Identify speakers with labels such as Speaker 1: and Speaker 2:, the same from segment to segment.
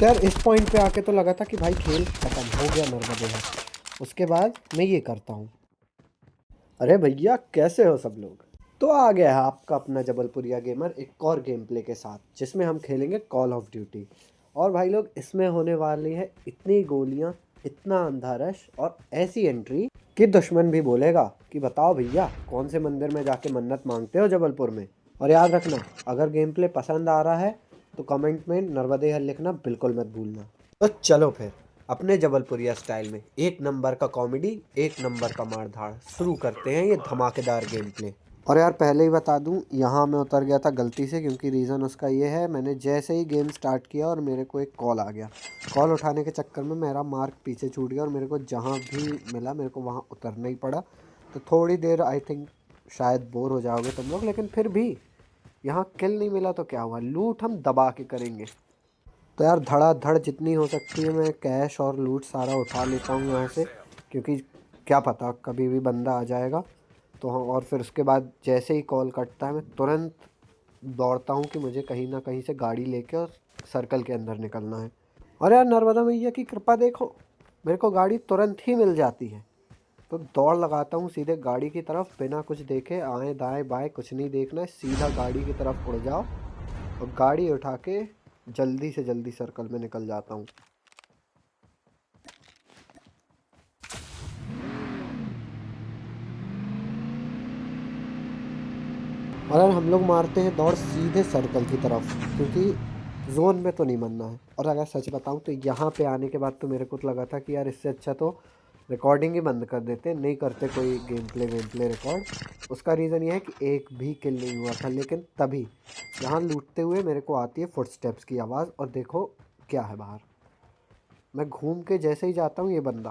Speaker 1: तो यार इस पॉइंट पे आके तो लगा था कि भाई खेल खत्म हो गया नर्मदे है। उसके बाद मैं ये करता हूँ। अरे भैया कैसे हो सब लोग। तो आ गया है आपका अपना जबलपुरिया गेमर एक और गेम प्ले के साथ, जिसमें हम खेलेंगे कॉल ऑफ ड्यूटी। और भाई लोग इसमें होने वाली है इतनी गोलियां, इतना अंधा रश और ऐसी एंट्री कि दुश्मन भी बोलेगा कि बताओ भैया कौन से मंदिर में जाके मन्नत मांगते हो जबलपुर में। और याद रखना, अगर गेम प्ले पसंद आ रहा है तो कमेंट में नर्मदे हर लिखना बिल्कुल मत भूलना। तो चलो फिर अपने जबलपुरिया स्टाइल में एक नंबर का कॉमेडी, एक नंबर का मारधाड़ शुरू करते हैं ये धमाकेदार गेम प्ले। और यार पहले ही बता दूं, यहाँ मैं उतर गया था गलती से, क्योंकि रीज़न उसका ये है, मैंने जैसे ही गेम स्टार्ट किया और मेरे को एक कॉल आ गया। कॉल उठाने के चक्कर में मेरा मार्क पीछे छूट गया और मेरे को जहाँ भी मिला मेरे को वहाँ उतरना ही पड़ा। तो थोड़ी देर आई थिंक शायद बोर हो जाओगे तुम लोग, लेकिन फिर भी यहाँ किल नहीं मिला तो क्या हुआ, लूट हम दबा के करेंगे। तो यार धड़ाधड़ जितनी हो सकती है मैं कैश और लूट सारा उठा लेता हूँ यहाँ से, क्योंकि क्या पता कभी भी बंदा आ जाएगा। तो हाँ, और फिर उसके बाद जैसे ही कॉल कटता है मैं तुरंत दौड़ता हूँ कि मुझे कहीं ना कहीं से गाड़ी लेके और सर्कल के अंदर निकलना है। और यार नर्मदा मैया की कृपा देखो, मेरे को गाड़ी तुरंत ही मिल जाती है। तो दौड़ लगाता हूँ सीधे गाड़ी की तरफ, बिना कुछ देखे आए दाएं बाएं कुछ नहीं देखना है, सीधा गाड़ी की तरफ उड़ जाओ और गाड़ी उठा के जल्दी से जल्दी सर्कल में निकल जाता हूँ। और यार हम लोग मारते हैं दौड़ सीधे सर्कल की तरफ, क्योंकि जोन में तो नहीं मरना है। और अगर सच बताऊं तो यहाँ पे आने के बाद तो मेरे को तो लगा था कि यार इससे अच्छा तो रिकॉर्डिंग ही बंद कर देते, नहीं करते कोई गेम प्ले रिकॉर्ड। उसका रीज़न ये है कि एक भी किल नहीं हुआ था, लेकिन तभी यहाँ लूटते हुए मेरे को आती है फुटस्टेप्स की आवाज़, और देखो क्या है बाहर। मैं घूम के जैसे ही जाता हूँ ये बंदा,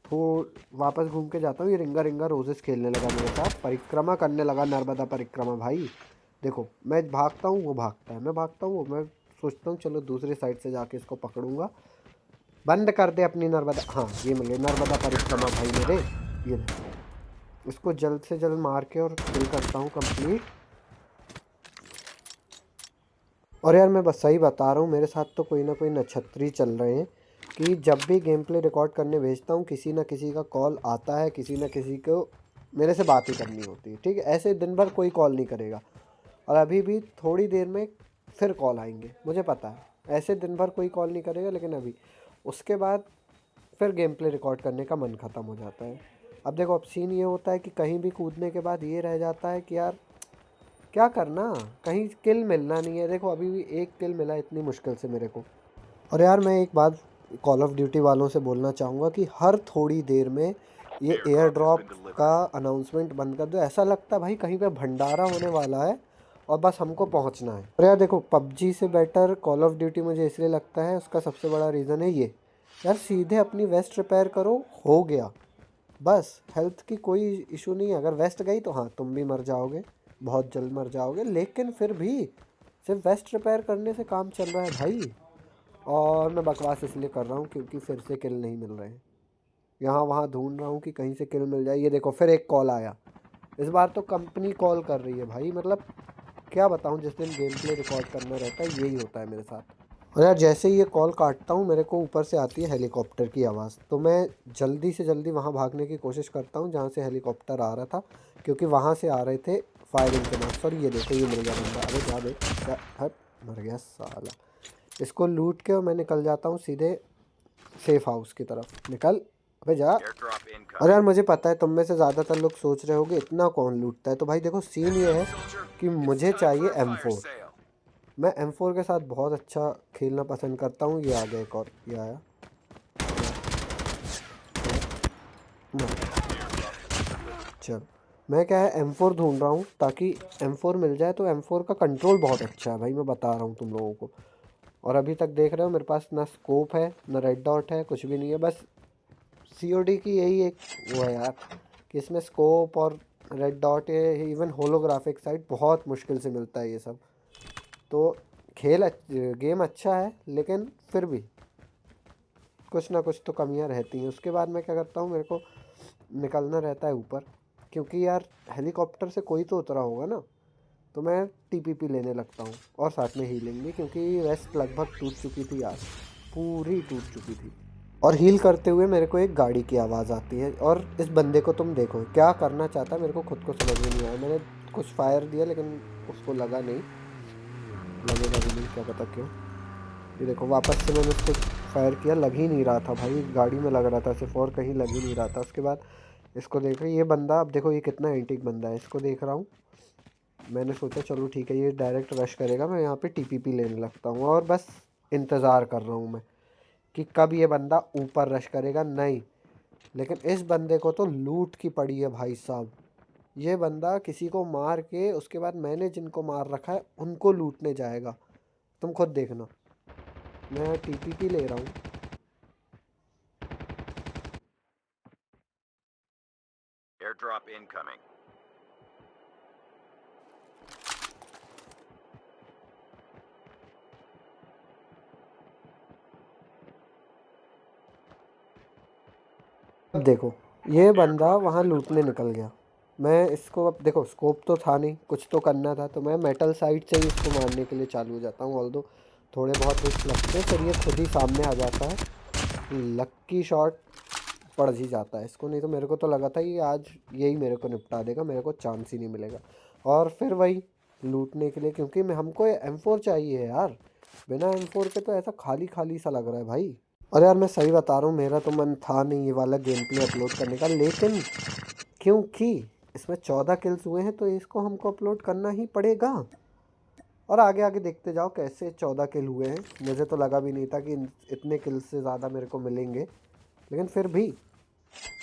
Speaker 1: तो वापस घूम के जाता हूँ, ये रिंगा रिंगा रोजेस खेलने लगा मेरे साथ, परिक्रमा करने लगा, नर्मदा परिक्रमा भाई। देखो मैं भागता हूँ वो भागता है, मैं भागता हूँ वो, मैं सोचता हूँ चलो दूसरी साइड से जाके इसको पकड़ूंगा। बंद कर दे अपनी नर्मदा, हाँ ये मिल गई नर्मदा परिक्रमा भाई मेरे। ये ले, इसको जल्द से जल्द मार के और किल करता हूँ कंप्लीट। और यार मैं बस सही बता रहा हूँ, मेरे साथ तो कोई ना कोई नक्षत्री चल रहे हैं कि जब भी गेम प्ले रिकॉर्ड करने भेजता हूँ किसी ना किसी का कॉल आता है, किसी ना किसी को मेरे से बात ही करनी होती है। ठीक है, ऐसे दिन भर कोई कॉल नहीं करेगा, और अभी भी थोड़ी देर में फिर कॉल आएंगे, मुझे पता है ऐसे दिन भर कोई कॉल नहीं करेगा, लेकिन अभी उसके बाद फिर गेम प्ले रिकॉर्ड करने का मन ख़त्म हो जाता है। अब देखो, अब सीन ये होता है कि कहीं भी कूदने के बाद ये रह जाता है कि यार क्या करना, कहीं किल मिलना नहीं है। देखो अभी भी एक किल मिला इतनी मुश्किल से मेरे को। और यार मैं एक बात कॉल ऑफ ड्यूटी वालों से बोलना चाहूँगा कि हर थोड़ी देर में ये एयर ड्रॉप का अनाउंसमेंट बंद कर दो। ऐसा लगता है भाई कहीं पे भंडारा होने वाला है और बस हमको पहुंचना है। और यार देखो, पबजी से बेटर कॉल ऑफ ड्यूटी मुझे इसलिए लगता है, उसका सबसे बड़ा रीज़न है ये, यार सीधे अपनी वेस्ट रिपेयर करो, हो गया बस। हेल्थ की कोई इशू नहीं है, अगर वेस्ट गई तो हाँ तुम भी मर जाओगे, बहुत जल्द मर जाओगे, लेकिन फिर भी सिर्फ वेस्ट रिपेयर करने से काम चल रहा है भाई। और मैं बकवास इसलिए कर रहा हूँ क्योंकि फिर से किल नहीं मिल रहे हैं, यहाँ वहाँ ढूंढ रहा हूँ कि कहीं से किल मिल जाए। ये देखो फिर एक कॉल आया, इस बार तो कंपनी कॉल कर रही है भाई। मतलब क्या बताऊँ, जिस दिन गेम प्ले रिकॉर्ड करना रहता है यही होता है मेरे साथ। और यार जैसे ही ये कॉल काटता हूँ मेरे को ऊपर से आती है हेलीकॉप्टर की आवाज़, तो मैं जल्दी से जल्दी वहाँ भागने की कोशिश करता हूँ जहाँ से हेलीकॉप्टर आ रहा था, क्योंकि वहाँ से आ रहे थे फायरिंग के मार्क्स। और ये देखो ये मिल गया बंदा, अरे जा दे क्या, हट मर गया साला। इसको लूट के और मैं निकल जाता हूँ सीधे सेफ हाउस की तरफ, निकल अबे जा। अरे यार मुझे पता है तुम में से ज़्यादातर लोग सोच रहे होगे इतना कौन लूटता है, तो भाई देखो सीन ये है कि मुझे चाहिए M4। मैं M4 के साथ बहुत अच्छा खेलना पसंद करता हूँ। ये आ गया एक और, ये आया, चल मैं क्या है M4 ढूंढ रहा हूँ, ताकि M4 मिल जाए। तो M4 का कंट्रोल बहुत अच्छा है भाई, मैं बता रहा हूँ तुम लोगों को। और अभी तक देख रहे हो मेरे पास ना स्कोप है ना रेड डॉट है, कुछ भी नहीं है। बस COD की यही एक वो है यार कि इसमें स्कोप और रेड डॉट है, इवन होलोग्राफिक साइट बहुत मुश्किल से मिलता है ये सब। तो गेम अच्छा है, लेकिन फिर भी कुछ ना कुछ तो कमियां रहती हैं। उसके बाद मैं क्या करता हूँ, मेरे को निकलना रहता है ऊपर, क्योंकि यार हेलीकॉप्टर से कोई तो उतरा होगा ना। तो मैं TPP लेने लगता हूँ और साथ में हीलिंग भी, क्योंकि वेस्ट लगभग टूट चुकी थी यार। पूरी टूट चुकी थी। और हील करते हुए मेरे को एक गाड़ी की आवाज़ आती है और इस बंदे को तुम देखो क्या करना चाहता है, मेरे को खुद को समझ में नहीं आया। मैंने कुछ फायर दिया लेकिन उसको लगा नहीं, लगेगा भी नहीं, क्या पता क्यों। ये देखो वापस से मैंने उसको फायर किया, लग ही नहीं रहा था भाई, गाड़ी में लग रहा था सिर्फ और कहीं लग ही नहीं रहा था। उसके बाद इसको देख रहे ये बंदा, अब देखो ये कितना एंटीक बंदा है, इसको देख रहा हूँ। मैंने सोचा चलो ठीक है ये डायरेक्ट रश करेगा, मैं यहाँ पे टीपीपी लेने लगता हूँ और बस इंतज़ार कर रहा हूँ मैं कि कब ये बंदा ऊपर रश करेगा। नहीं, लेकिन इस बंदे को तो लूट की पड़ी है भाई साहब। ये बंदा किसी को मार के उसके बाद मैंने जिनको मार रखा है उनको लूटने जाएगा। तुम खुद देखना, मैं टीपीपी ले रहा हूँ।
Speaker 2: Airdrop incoming.
Speaker 1: अब देखो ये बंदा वहाँ लूटने निकल गया। मैं इसको, अब देखो स्कोप तो था नहीं, कुछ तो करना था, तो मैं मेटल साइड से ही इसको मारने के लिए चालू हो जाता हूँ। ऑल्दो थोड़े बहुत रिस्क लगते हैं, फिर ये खुद ही सामने आ जाता है। लक्की शॉट पड़ ही जाता है इसको, नहीं तो मेरे को तो लगा था ये आज यही मेरे को निपटा देगा, मेरे को चांस ही नहीं मिलेगा। और फिर वही लूटने के लिए, क्योंकि मैं हमको M4 चाहिए यार, बिना M4 के तो ऐसा खाली खाली सा लग रहा है भाई। और यार मैं सही बता रहा हूँ, मेरा तो मन था नहीं ये वाला गेम प्ले अपलोड करने का, लेकिन क्योंकि इसमें 14 किल्स हुए हैं तो इसको हमको अपलोड करना ही पड़ेगा। और आगे आगे देखते जाओ कैसे 14 किल हुए हैं। मुझे तो लगा भी नहीं था कि इतने किल्स से ज़्यादा मेरे को मिलेंगे, लेकिन फिर भी।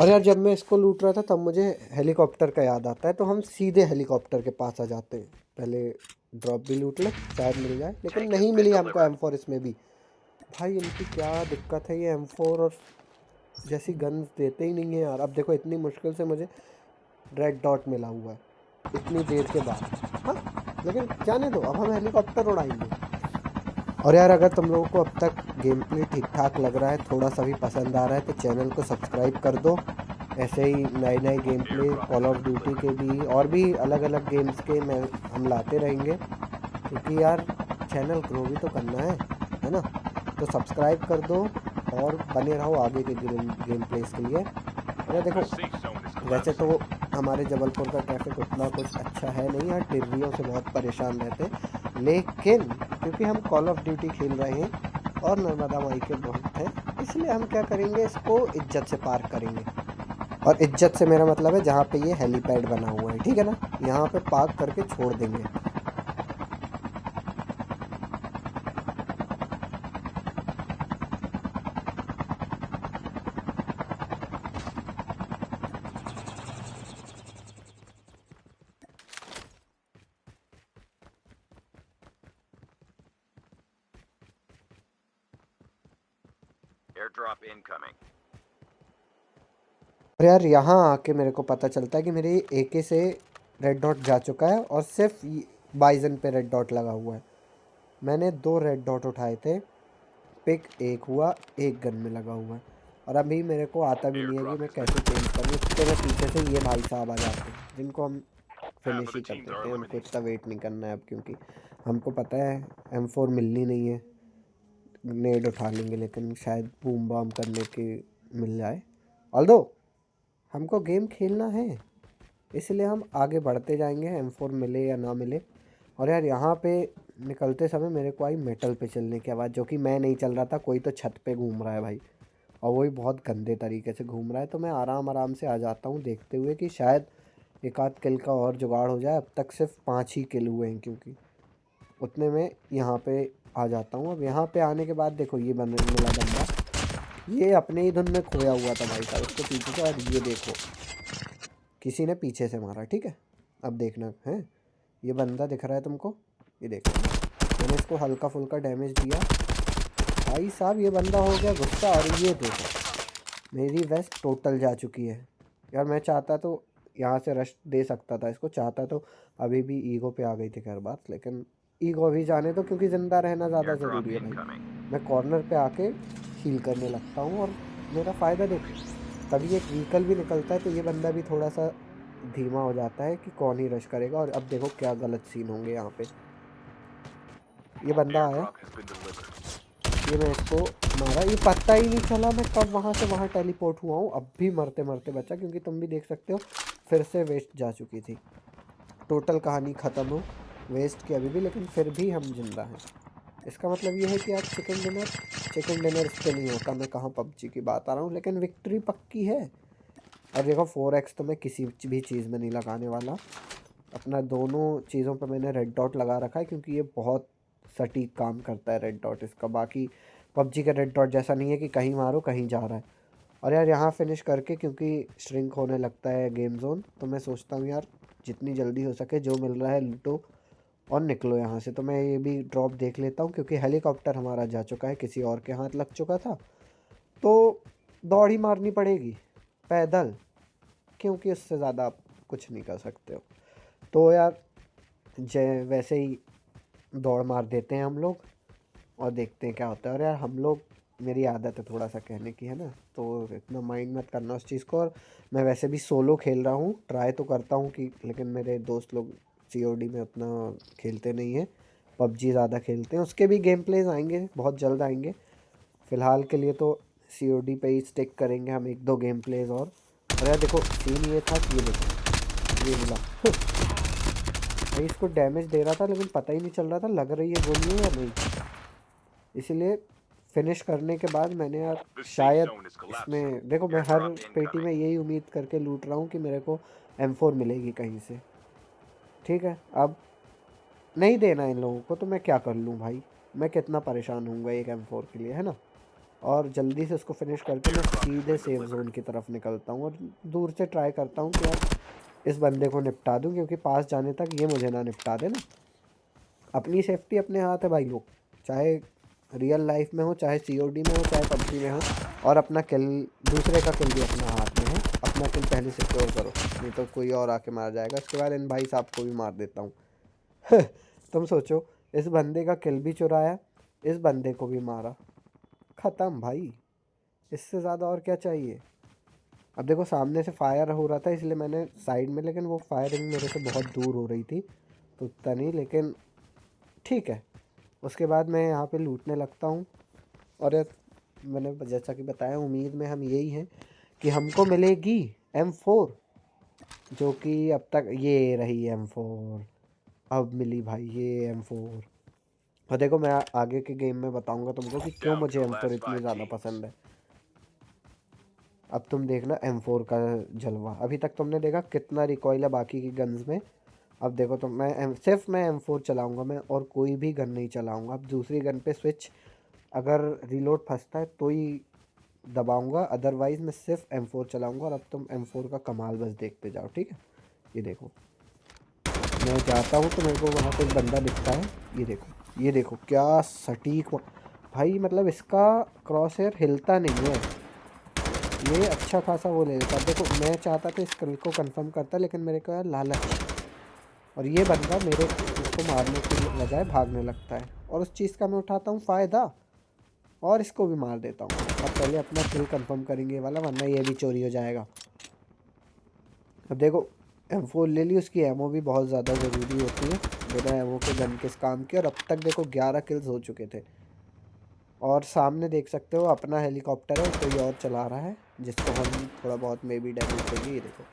Speaker 1: और यार जब मैं इसको लूट रहा था तब मुझे हेलीकॉप्टर का याद आता है, तो हम सीधे हेलीकॉप्टर के पास आ जाते हैं। पहले ड्रॉप भी लूट ले, शायद मिल जाए, लेकिन नहीं मिली हमको M4 इसमें भी। भाई इनकी क्या दिक्कत है, ये M4 और जैसी गन्स देते ही नहीं है यार। अब देखो इतनी मुश्किल से मुझे रेड डॉट मिला हुआ है इतनी देर के बाद। हाँ लेकिन जाने दो, अब हम हेलीकॉप्टर उड़ाएंगे। और यार अगर तुम लोगों को अब तक गेम प्ले ठीक ठाक लग रहा है, थोड़ा सा भी पसंद आ रहा है, तो चैनल को सब्सक्राइब कर दो। ऐसे ही नए नए game play call of duty के भी और भी अलग अलग गेम्स के हम लाते रहेंगे, क्योंकि यार चैनल ग्रो भी तो करना है ना। तो सब्सक्राइब कर दो और बने रहो आगे के गेम प्लेस के लिए। अरे देखो वैसे तो हमारे जबलपुर का ट्रैफिक उतना कुछ अच्छा है नहीं, यार टिर्रियों से बहुत परेशान रहते, लेकिन क्योंकि हम कॉल ऑफ ड्यूटी खेल रहे हैं और नर्मदा माई के बहुत हैं, इसलिए हम क्या करेंगे, इसको इज्जत से पार करेंगे। और इज्जत से मेरा मतलब है जहाँ पे ये हेलीपैड बना हुआ है, ठीक है ना, यहाँ पे पार्क करके छोड़ देंगे।
Speaker 2: Airdrop incoming.
Speaker 1: और यार यहाँ आके मेरे को पता चलता है कि मेरे AK से रेड डॉट जा चुका है और सिर्फ बाइजन पे रेड डॉट लगा हुआ है। मैंने 2 रेड डॉट उठाए थे, पिक एक हुआ, एक गन में लगा हुआ है। और अभी मेरे को आता भी नहीं है कि मैं कैसे चेंज करूँ, इसके मैं पीछे से ये भाई साहब आ जाते हैं जिनको हम फिनिश ही कर देते हैं। उनको इतना वेट नहीं करना है अब, क्योंकि हमको पता है M4 मिलनी नहीं है। नेड उठा लेंगे लेकिन शायद बूम बाम करने के मिल जाए। ऑल्दो हमको गेम खेलना है, इसलिए हम आगे बढ़ते जाएंगे, M4 मिले या ना मिले। और यार यहाँ पे निकलते समय मेरे को आई मेटल पे चलने की आवाज़, जो कि मैं नहीं चल रहा था, कोई तो छत पे घूम रहा है भाई, और वही बहुत गंदे तरीके से घूम रहा है। तो मैं आराम आराम से आ जाता हूँ, देखते हुए कि शायद एक आध किल का और जुगाड़ हो जाए। अब तक सिर्फ 5 ही किल हुए हैं, क्योंकि उतने में यहाँ पे आ जाता हूँ। अब यहाँ पे आने के बाद देखो ये मिला बंदा, ये अपने ही धुन में खोया हुआ था भाई साहब, उसको पीछे से। और ये देखो किसी ने पीछे से मारा, ठीक है। अब देखना है, ये बंदा दिख रहा है तुमको, ये देखो मैंने इसको हल्का फुल्का डैमेज दिया भाई साहब, ये बंदा हो गया गुस्सा। और ये देखो मेरी वेस्ट टोटल जा चुकी है। यार मैं चाहता तो यहाँ से रश दे सकता था इसको, चाहता तो अभी भी ईगो पे आ गई थी खैर बात, लेकिन ईगो अभी जाने दो, क्योंकि ज़िंदा रहना ज़्यादा ज़रूरी है भाई। मैं कॉर्नर पे आके हील करने लगता हूँ और मेरा फ़ायदा देखो, तभी एक व्हीकल भी निकलता है तो ये बंदा भी थोड़ा सा धीमा हो जाता है कि कौन ही रश करेगा। और अब देखो क्या गलत सीन होंगे यहाँ पे। ये बंदा आया, ये मैं इसको मारा, ये पता ही नहीं चला मैं कब वहाँ से वहाँ टेलीपोर्ट हुआ हूँ। अब भी मरते मरते बचा, क्योंकि तुम भी देख सकते हो फिर से वेस्ट जा चुकी थी। टोटल कहानी ख़त्म हो वेस्ट की अभी भी, लेकिन फिर भी हम जिंदा हैं। इसका मतलब ये है कि आज चिकन डिनर इस पर नहीं होता। मैं कहाँ पबजी की बात आ रहा हूँ, लेकिन विक्ट्री पक्की है। और देखो 4x तो मैं किसी भी चीज़ में नहीं लगाने वाला। अपना दोनों चीज़ों पर मैंने रेड डॉट लगा रखा है, क्योंकि ये बहुत सटीक काम करता है रेड डॉट इसका। बाकी पबजी का रेड डॉट जैसा नहीं है कि कहीं मारो कहीं जा रहा है। और यार यहाँ फिनिश करके, क्योंकि श्रिंक होने लगता है गेम जोन, तो मैं सोचता हूँ यार जितनी जल्दी हो सके जो मिल रहा है लूटो और निकलो यहाँ से। तो मैं ये भी ड्रॉप देख लेता हूँ, क्योंकि हेलीकॉप्टर हमारा जा चुका है, किसी और के हाथ लग चुका था। तो दौड़ ही मारनी पड़ेगी पैदल, क्योंकि उससे ज़्यादा आप कुछ नहीं कर सकते हो। तो यार जय वैसे ही दौड़ मार देते हैं हम लोग और देखते हैं क्या होता है। और यार हम लोग, मेरी आदत है थोड़ा सा कहने की, है ना, तो इतना माइंड मत करना उस चीज़ को। और मैं वैसे भी सोलो खेल रहा हूँ, ट्राई तो करता हूँ कि, लेकिन मेरे दोस्त लोग COD में उतना खेलते नहीं हैं, पबजी ज़्यादा खेलते हैं। उसके भी गेम प्लेज आएंगे, बहुत जल्द आएंगे। फ़िलहाल के लिए तो COD पे ही स्टिक करेंगे हम, 1-2 गेम प्लेज और यार देखो सीन ये था कि ये देखो ये मिला भाई, इसको डैमेज दे रहा था लेकिन पता ही नहीं चल रहा था लग रही है गोली या नहीं। इसलिए फिनिश करने के बाद मैंने यार
Speaker 2: The safe
Speaker 1: शायद
Speaker 2: zone is collapsing.
Speaker 1: इसमें देखो, मैं हर
Speaker 2: Airdrop
Speaker 1: पेटी में
Speaker 2: incoming.
Speaker 1: यही उम्मीद करके लूट रहा हूँ कि मेरे को M4 मिलेगी कहीं से। ठीक है, अब नहीं देना इन लोगों को तो मैं क्या कर लूँ भाई, मैं कितना परेशान हूँगा एक M4 के लिए, है ना। और जल्दी से उसको फिनिश करके मैं
Speaker 2: Airdrop has
Speaker 1: सीधे
Speaker 2: been
Speaker 1: सेफ
Speaker 2: delivered.
Speaker 1: जोन की तरफ निकलता हूँ और दूर से ट्राई करता हूँ कि यार इस बंदे को निपटा दूँ, क्योंकि पास जाने तक ये मुझे ना निपटा दे ना। अपनी सेफ्टी अपने हाथ है भाई लोग, चाहे रियल लाइफ में हो, चाहे COD में हो, चाहे पबजी में हो। और अपना किल, दूसरे का किल भी अपना हाथ में है। अपना किल पहले सिक्योर करो, नहीं तो कोई और आके मार जाएगा। इसके बाद इन भाई साहब को भी मार देता हूँ। तुम सोचो, इस बंदे का किल भी चुराया, इस बंदे को भी मारा, ख़त्म भाई। इससे ज़्यादा और क्या चाहिए। अब देखो सामने से फायर हो रहा था इसलिए मैंने साइड में, लेकिन वो फायरिंग मेरे से बहुत दूर हो रही थी तो उतना नहीं, लेकिन ठीक है। उसके बाद मैं यहाँ पे लूटने लगता हूँ। और यार मैंने जैसा कि बताया, उम्मीद में हम यही हैं कि हमको मिलेगी M4, जो कि अब तक ये रही M4। अब मिली भाई ये M4। और देखो मैं आगे के गेम में बताऊंगा तुमको कि क्यों
Speaker 2: Down to
Speaker 1: मुझे
Speaker 2: the
Speaker 1: M4
Speaker 2: last
Speaker 1: इतनी
Speaker 2: 5
Speaker 1: ज़्यादा
Speaker 2: teams.
Speaker 1: पसंद है। अब तुम देखना M4 का जलवा। अभी तक तुमने देखा कितना रिकॉइल है बाकी की गन्स में। अब देखो तो सिर्फ मैं M4 चलाऊंगा मैं, और कोई भी गन नहीं चलाऊंगा। अब दूसरी गन पे स्विच, अगर रिलोड फंसता है तो ही दबाऊंगा, अदरवाइज़ मैं सिर्फ M4 चलाऊंगा। और अब तुम M4 का कमाल बस देखते जाओ, ठीक है। ये देखो मैं जाता हूँ तो मेरे को वहाँ पे एक बंदा दिखता है, ये देखो क्या सटीक भाई, मतलब इसका क्रॉस हेयर हिलता नहीं है, ये अच्छा खासा वो ले लेता। अब देखो मैं चाहता था इस किल को कंफर्म करता, लेकिन मेरे को यार लालच, और ये बंदा मेरे उसको मारने के बजाय भागने लगता है, और उस चीज़ का मैं उठाता हूँ फ़ायदा और इसको भी मार देता हूँ। अब पहले अपना किल कंफर्म करेंगे ये वाला, वरना ये भी चोरी हो जाएगा। अब देखो M4 ले ली, उसकी एमओ भी बहुत ज़्यादा ज़रूरी होती है, बिना एमओ के गन किस काम के। और अब तक देखो 11 किल्स हो चुके थे। और सामने देख सकते हो अपना हेलीकॉप्टर है, कोई और चला रहा है, जिसको हम थोड़ा बहुत मे बी डैमेज देंगे। ये देखो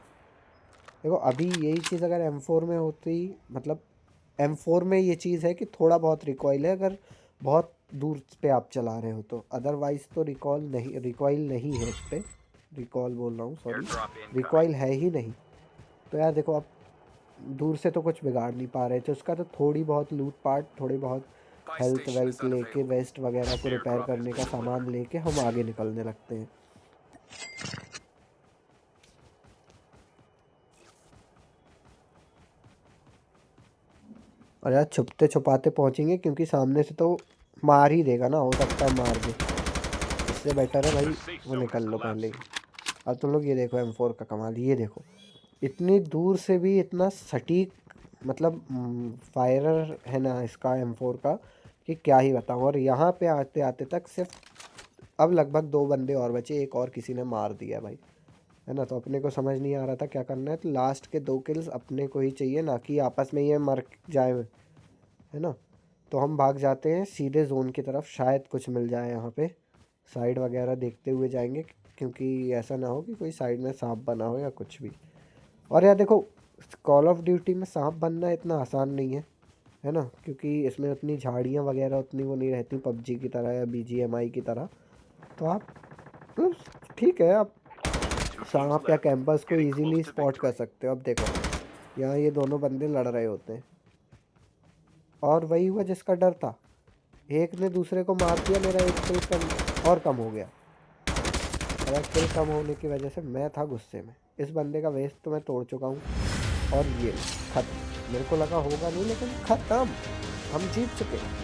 Speaker 1: देखो अभी यही चीज़ अगर M4 में होती, मतलब M4 में ये चीज़ है कि थोड़ा बहुत रिकॉइल है अगर बहुत दूर पे आप चला रहे हो तो, अदरवाइज़ तो रिकॉइल नहीं है इस पर। रिकॉल बोल रहा हूँ, सॉरी,
Speaker 2: Airdrop incoming.
Speaker 1: रिकॉइल है ही नहीं। तो यार देखो अब दूर से तो कुछ बिगाड़ नहीं पा रहे थे उसका, तो थोड़ी बहुत लूट पाट, थोड़ी बहुत
Speaker 2: Buy
Speaker 1: health
Speaker 2: station is
Speaker 1: wealth लेके,
Speaker 2: unavailable.
Speaker 1: वेस्ट वगैरह को रिपेयर
Speaker 2: Airdrop has
Speaker 1: करने का
Speaker 2: been
Speaker 1: सामान
Speaker 2: delivered.
Speaker 1: लेके हम आगे निकलने लगते हैं। और यार छुपते छुपाते पहुंचेंगे, क्योंकि सामने से तो मार ही देगा ना, हो सकता है मार दे। इससे बेटर है
Speaker 2: The
Speaker 1: भाई
Speaker 2: safe
Speaker 1: वो
Speaker 2: zone
Speaker 1: निकल
Speaker 2: is
Speaker 1: लो पहले ही।
Speaker 2: collapsing.
Speaker 1: अब तुम लोग ये देखो M4 का कमाल, ये देखो इतनी दूर से भी इतना सटीक, मतलब फायरर है ना इसका M4 का, कि क्या ही बताऊँ। और यहाँ पे आते आते तक सिर्फ अब लगभग 2 बंदे और बचे, एक और किसी ने मार दिया भाई, है ना। तो अपने को समझ नहीं आ रहा था क्या करना है, तो लास्ट के 2 किल्स अपने को ही चाहिए, ना कि आपस में ये मर जाए, है ना। तो हम भाग जाते हैं सीधे जोन की तरफ, शायद कुछ मिल जाए यहाँ पे। साइड वगैरह देखते हुए जाएंगे, क्योंकि ऐसा ना हो कि कोई साइड में सांप बना हो या कुछ भी। और यार देखो, कॉल ऑफ ड्यूटी में सांप बनना इतना आसान नहीं है ना, क्योंकि इसमें उतनी झाड़ियाँ वगैरह उतनी वो नहीं रहती पबजी की तरह या बीजीएमआई की तरह। तो आप मतलब ठीक है, आप
Speaker 2: Two teams
Speaker 1: सांप या
Speaker 2: left.
Speaker 1: कैंपस को
Speaker 2: Getting
Speaker 1: easily
Speaker 2: close to
Speaker 1: spot कर
Speaker 2: victory.
Speaker 1: सकते हो। अब देखो यहाँ ये दोनों बंदे लड़ रहे होते हैं, और वही हुआ जिसका डर था, एक ने दूसरे को मार दिया, मेरा एक किल कम और कम हो गया। और किल कम होने की वजह से मैं था गुस्से में। इस बंदे का वेस्ट तो मैं तोड़ चुका हूँ, और ये खत्म। मेरे को लगा होगा नहीं, लेकिन खत्म, हम जीत चुके।